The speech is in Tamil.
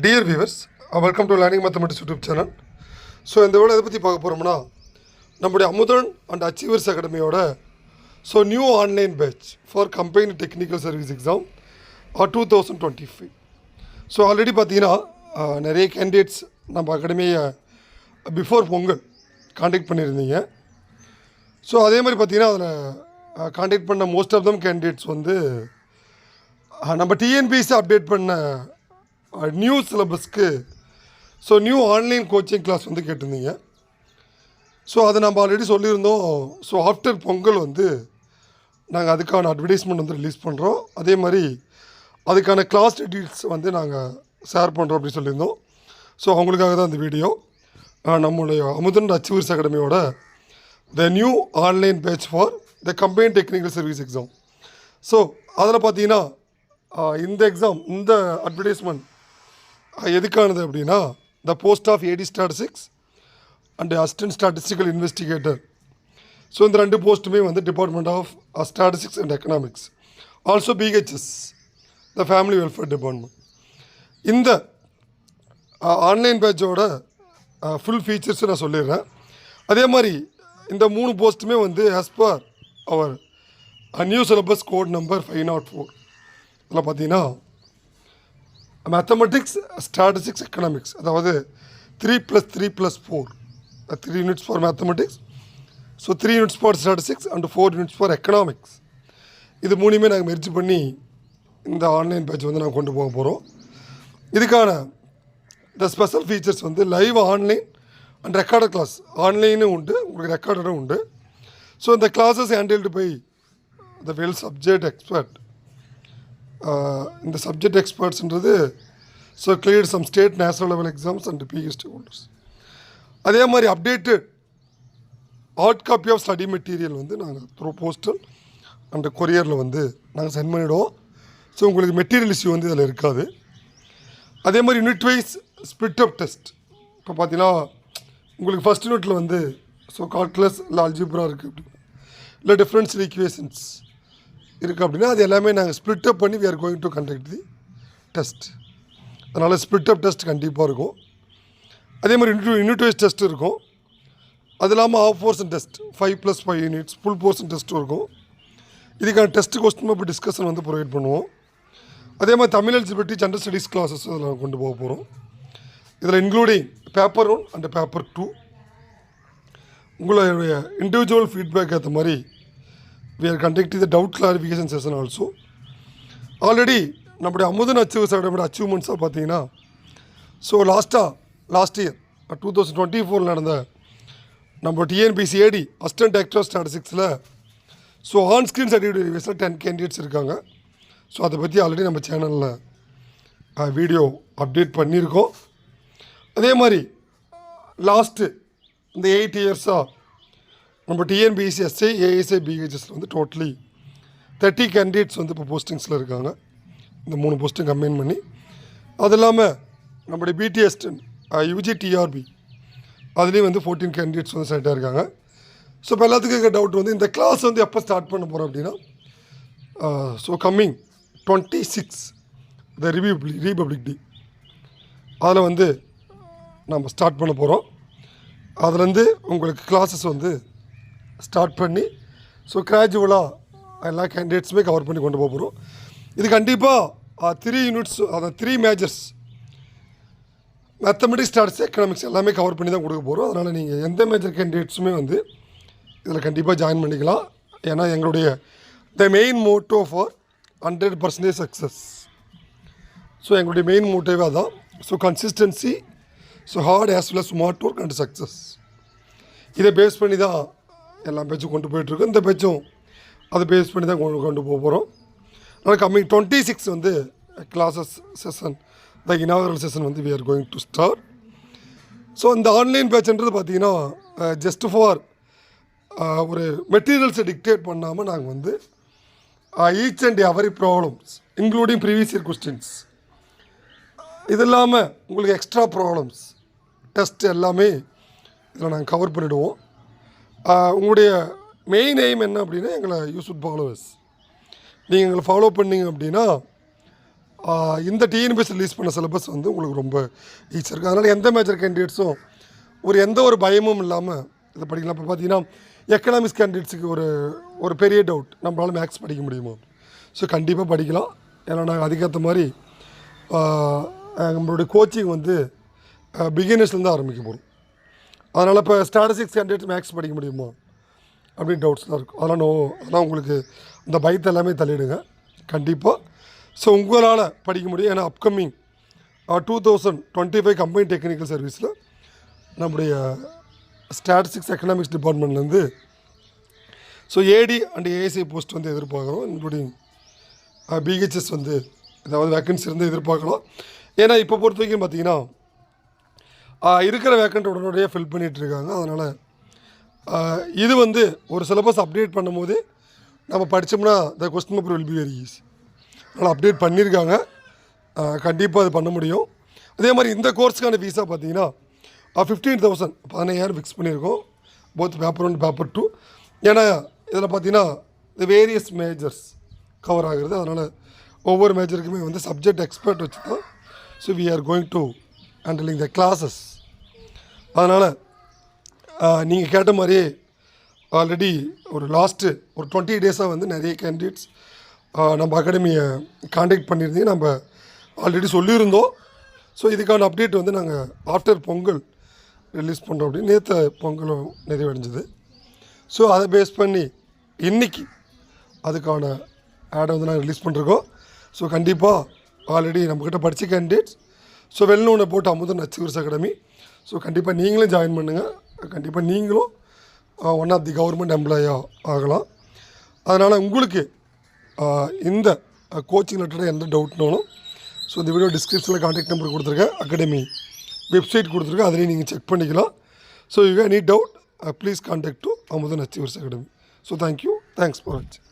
Dear viewers, welcome to Learning Mathematics YouTube channel. So இந்த வீடியோ எதை பற்றி பார்க்க போகிறோம்னா நம்முடைய அமுதன் அண்ட் அச்சீவர்ஸ் அகாடமியோட new online batch for combined technical service exam 2025. So already பார்த்தீங்கன்னா நிறைய கேண்டிடேட்ஸ் நம்ம அகாடமியை பிஃபோர் பொங்கல் காண்டாக்ட் பண்ணியிருந்தீங்க. ஸோ அதே மாதிரி பார்த்தீங்கன்னா அதில் காண்டாக்ட் பண்ண மோஸ்ட் ஆஃப் தம் கேண்டிடேட்ஸ் வந்து நம்ம டிஎன்பிஎஸ்சி அப்டேட் பண்ண நியூ சிலபஸ்க்கு நியூ ஆன்லைன் கோச்சிங் கிளாஸ் வந்து கேட்டிருந்தீங்க. ஸோ அதை நம்ம ஆல்ரெடி சொல்லியிருந்தோம். ஸோ ஆஃப்டர் பொங்கல் வந்து நாங்கள் அதுக்கான அட்வர்டைஸ்மெண்ட் வந்து ரிலீஸ் பண்ணுறோம். அதே மாதிரி அதுக்கான கிளாஸ் டீட்டெயில்ஸ் வந்து நாங்கள் ஷேர் பண்ணுறோம் அப்படின்னு சொல்லியிருந்தோம். ஸோ அவங்களுக்காக தான் இந்த வீடியோ. நம்மளுடைய அமுதன் அச்சீவர்ஸ் அகாடமியோட the new online batch for the combined technical service exam. So அதில் பார்த்தீங்கன்னா இந்த எக்ஸாம், இந்த அட்வர்டைஸ்மெண்ட் எதுக்கானது அப்படின்னா the post of AD statistics and assistant statistical investigator. So இந்த ரெண்டு போஸ்ட்டுமே வந்து department of statistics and economics, also PHS the family welfare department. இந்த ஆன்லைன் பேட்சோட ஃபுல் ஃபீச்சர்ஸும் நான் சொல்லிடுறேன். அதே மாதிரி இந்த 3 போஸ்ட்டுமே வந்து as per our new syllabus code number 504. இதில் பார்த்தீங்கன்னா மேத்தமெட்டிக்ஸ், ஸ்டாட்டிஸ்டிக்ஸ், எக்கனாமிக்ஸ், அதாவது 3+3+4, 3 units for mathematics, 3 units for statistics and 4 units for economics. இது மூணுமே நாங்கள் மெர்ஜ் பண்ணி இந்த ஆன்லைன் பேட்ச் வந்து நாங்கள் கொண்டு போக போகிறோம். இதுக்கான த ஸ்பெஷல் ஃபீச்சர்ஸ் வந்து live online and recorded class. ஆன்லைனும் உண்டு, உங்களுக்கு ரெக்கார்டடும் உண்டு. ஸோ இந்த classes handled by the well subject expert. இந்த சப்ஜெக்ட் எக்ஸ்பர்ட்ஸ்ன்றது clear some state national level exams and PhD holders. அதே மாதிரி updated hard copy of study material வந்து நாங்கள் த்ரூ போஸ்டல் அண்ட் கொரியரில் வந்து நாங்கள் சென்ட் பண்ணிவிடுவோம். ஸோ உங்களுக்கு மெட்டீரியல் இஷ்யூ வந்து இதில் இருக்காது. அதே மாதிரி unit wise split up test. இப்போ பார்த்தீங்கன்னா உங்களுக்கு ஃபஸ்ட் யூனிட்டில் வந்து கால்குலஸ் இல்லை அல்ஜிப்ரா இருக்குது அப்படின்னா, இல்லை டிஃப்ரென்ஷியல் ஈக்குவேஷன்ஸ் இருக்குது அப்படின்னா அது எல்லாமே நாங்கள் ஸ்ப்ளிட் அப் பண்ணி we are going to conduct the test. அதனால் ஸ்ப்ளிட் அப் டெஸ்ட் கண்டிப்பாக இருக்கும். அதே மாதிரி யூனிட் வைஸ் டெஸ்ட் இருக்கும். அது இல்லாமல் half portion test 5+5 units full portion டெஸ்ட்டும் இருக்கும். இதுக்கான டெஸ்ட் கொஸ்டின் பேப்பர் டிஸ்கஷன் வந்து ப்ரொவைட் பண்ணுவோம். அதே மாதிரி Tamil eligibility, general studies classes அதில் நாங்கள் கொண்டு போக போகிறோம். இதில் இன்க்ளூடிங் பேப்பர் 1 அண்ட் பேப்பர் 2. உங்களுடைய இண்டிவிஜுவல் ஃபீட்பேக் ஏற்ற மாதிரி we are conducting the doubt clarification session also. Already நம்முடைய அமுதன் அச்சீவர்ஸ் அகாடமியோட அச்சீவ்மெண்ட்ஸாக பார்த்தீங்கன்னா லாஸ்ட் இயர் 2024 நடந்த நம்ம TNPSC AD assistant director of ஸ்டாட்டிஸ்டிக்ஸில் ஆன் ஸ்க்ரீன் சர்டிஃபிகேட் வேஸில் 10 கேண்டிடேட்ஸ் இருக்காங்க. ஸோ அதை பற்றி ஆல்ரெடி நம்ம சேனலில் வீடியோ அப்டேட் பண்ணியிருக்கோம். அதே மாதிரி லாஸ்ட்டு இந்த 8 இயர்ஸாக நம்ம டிஎன்பிஎஸ்சி எஸ்ஐ, ஏஎஸ்ஐ, பிஹெச்எஸில் வந்து டோட்டலி 30 கேண்டிடேட்ஸ் வந்து இப்போ போஸ்டிங்ஸில் இருக்காங்க. இந்த 3 போஸ்ட்டும் கம்பைன் பண்ணி. அது இல்லாமல் நம்முடைய பிடிஎஸ் யூஜி டிஆர்பி அதுலேயும் வந்து 14 கேண்டிடேட்ஸ் வந்து செலக்ட் ஆகிருக்காங்க. ஸோ இப்போ எல்லாத்துக்கும் இருக்க டவுட் வந்து இந்த கிளாஸ் வந்து எப்போ ஸ்டார்ட் பண்ண போகிறோம் அப்படின்னா கம்மிங் 26 த ரீபப்ளிக் டே அதில் வந்து நம்ம ஸ்டார்ட் பண்ண போகிறோம். அதுலேருந்து உங்களுக்கு கிளாஸஸ் வந்து ஸ்டார்ட் பண்ணி கிராஜுவலாக எல்லா கேண்டிடேட்ஸுமே கவர் பண்ணி கொண்டு போக போகிறோம். இது கண்டிப்பாக 3 யூனிட்ஸ், அதாவது 3 மேஜர்ஸ் மேத்தமெட்டிக்ஸ், ஸ்டாட்டிஸ்டிக்ஸ், எக்கனாமிக்ஸ் எல்லாமே கவர் பண்ணி தான் கொடுக்க போகிறோம். அதனால் நீங்கள் எந்த மேஜர் கேண்டிடேட்ஸுமே வந்து இதில் கண்டிப்பாக ஜாயின் பண்ணிக்கலாம். ஏன்னா எங்களுடைய the main motto for 100% success. எங்களுடைய மெயின் மோட்டிவே அதான். Consistency, hard as well as smart work and success. இதை பேஸ் பண்ணி தான் எல்லா பேச்சும் கொண்டு போயிட்டுருக்கோம். இந்த பேச்சும் அதை பேஸ் பண்ணி தான் கொண்டு போக போகிறோம். அதனால் கம்மிங் 26 வந்து classes session, the inaugural session வந்து we are going to start. இந்த ஆன்லைன் பேட்ச்ன்றது பார்த்தீங்கன்னா ஜஸ்ட் ஃபார் ஒரு மெட்டீரியல்ஸை டிக்டேட் பண்ணாமல் நாங்கள் வந்து each and every problems including previous year questions, இது இல்லாமல் உங்களுக்கு எக்ஸ்ட்ரா ப்ராப்ளம்ஸ் டெஸ்ட் எல்லாமே இதில் நாங்கள் கவர் பண்ணிவிடுவோம். உங்களுடைய மெயின் எய்ம் என்ன அப்படின்னா எங்களை யூ ஷுட் ஃபாலோவர்ஸ். நீங்கள் எங்களை ஃபாலோ பண்ணிங்க அப்படின்னா இந்த டிஎன்பிஎஸ் ரிலீஸ் பண்ண சிலபஸ் வந்து உங்களுக்கு ரொம்ப ஈஸியாக இருக்குது. அதனால் எந்த மேஜர் கேண்டிடேட்ஸும் எந்த ஒரு பயமும் இல்லாமல் இதை படிக்கலாம். இப்போ பார்த்தீங்கன்னா எக்கனாமிக்ஸ் கேண்டிடேட்ஸுக்கு ஒரு பெரிய டவுட், நம்மளால் மேக்ஸ் படிக்க முடியுமா? ஸோ கண்டிப்பாக படிக்கலாம். ஏன்னா நாங்கள் அதுக்கேற்ற மாதிரி நம்மளுடைய கோச்சிங் வந்து பிகினர்ஸ்லேருந்து ஆரம்பிக்க போகிறோம். அதனால் இப்போ ஸ்டாட்டிஸ்டிக்ஸ் கேண்டிடேட்ஸ் மேக்ஸ் படிக்க முடியுமா அப்படின்னு டவுட்ஸ்லாம் இருக்கும். அதெல்லாம் உங்களுக்கு இந்த பயத்தை எல்லாமே தள்ளிவிடுங்க கண்டிப்பாக. ஸோ உங்களால் படிக்க முடியும். ஏன்னா அப்கமிங் 2025 கம்பைன் டெக்னிக்கல் சர்வீஸில் நம்முடைய ஸ்டாட்டிஸ்டிக்ஸ் எக்கனாமிக்ஸ் டிபார்ட்மெண்ட்லேருந்து so AD and ASI post வந்து எதிர்பார்க்குறோம். இன்க்ளூடிங் பிஹெச்எஸ் வந்து ஏதாவது வேக்கன்சி இருந்து எதிர்பார்க்கலாம். ஏன்னா இப்போ பொறுத்த வரைக்கும் பார்த்திங்கன்னா இருக்கிற வேக்கண்ட் உடனடியாக ஃபில் பண்ணிகிட்ருக்காங்க. அதனால் இது வந்து ஒரு சிலபஸ் அப்டேட் பண்ணும் போது நம்ம படித்தோம்னா the question paper will be very easy. அதனால் அப்டேட் பண்ணியிருக்காங்க, கண்டிப்பாக அது பண்ண முடியும். அதே மாதிரி இந்த கோர்ஸுக்கான ஃபீஸாக பார்த்தீங்கன்னா 15,000 15,000 ஃபிக்ஸ் பண்ணியிருக்கோம், போத் பேப்பர் 1 பேப்பர் 2. ஏன்னா இதில் பார்த்தீங்கன்னா இந்த வேரியஸ் மேஜர்ஸ் கவர் ஆகுறது. அதனால் ஒவ்வொரு மேஜருக்குமே வந்து சப்ஜெக்ட் எக்ஸ்பர்ட் வச்சு தான் so we are going to handling the classes. அதனால் நீங்கள் கேட்ட மாதிரியே ஆல்ரெடி லாஸ்ட்டு 20 டேஸாக வந்து நிறைய கேண்டிடேட்ஸ் நம்ம அகாடமியை காண்டாக்ட் பண்ணியிருந்தீங்க. நம்ம ஆல்ரெடி சொல்லியிருந்தோம். ஸோ இதுக்கான அப்டேட் வந்து நாங்கள் ஆஃப்டர் பொங்கல் ரிலீஸ் பண்ணுறோம் அப்படின்னு. நேற்று பொங்கலும் நிறைவடைஞ்சிது. ஸோ அதை பேஸ் பண்ணி இன்றைக்கி அதுக்கான ஆடை வந்து நாங்கள் ரிலீஸ் பண்ணிருக்கோம். ஸோ கண்டிப்பாக ஆல்ரெடி நம்மக்கிட்ட படித்த கேண்டிடேட்ஸ் ஸோ வெல்னோனை போட்டு அமுதன் அச்சீவர்ஸ் அகாடமி. ஸோ கண்டிப்பாக நீங்களும் ஜாயின் பண்ணுங்கள். கண்டிப்பாக நீங்களும் ஒன் ஆஃப் தி கவர்மெண்ட் எம்ப்ளாயாக ஆகலாம். அதனால் உங்களுக்கு இந்த கோச்சிங் ரிலேட்டடாக எந்த டவுட்னாலும் ஸோ இந்த வீடியோ டிஸ்கிரிப்ஷனில் கான்டாக்ட் நம்பர் கொடுத்துருக்கேன், அகாடமி வெப்சைட் கொடுத்துருக்கேன், அதிலையும் நீங்கள் செக் பண்ணிக்கலாம். So you any doubt please contact to Amudhan achievers academy. So thank you, thanks for வாட்சிங்.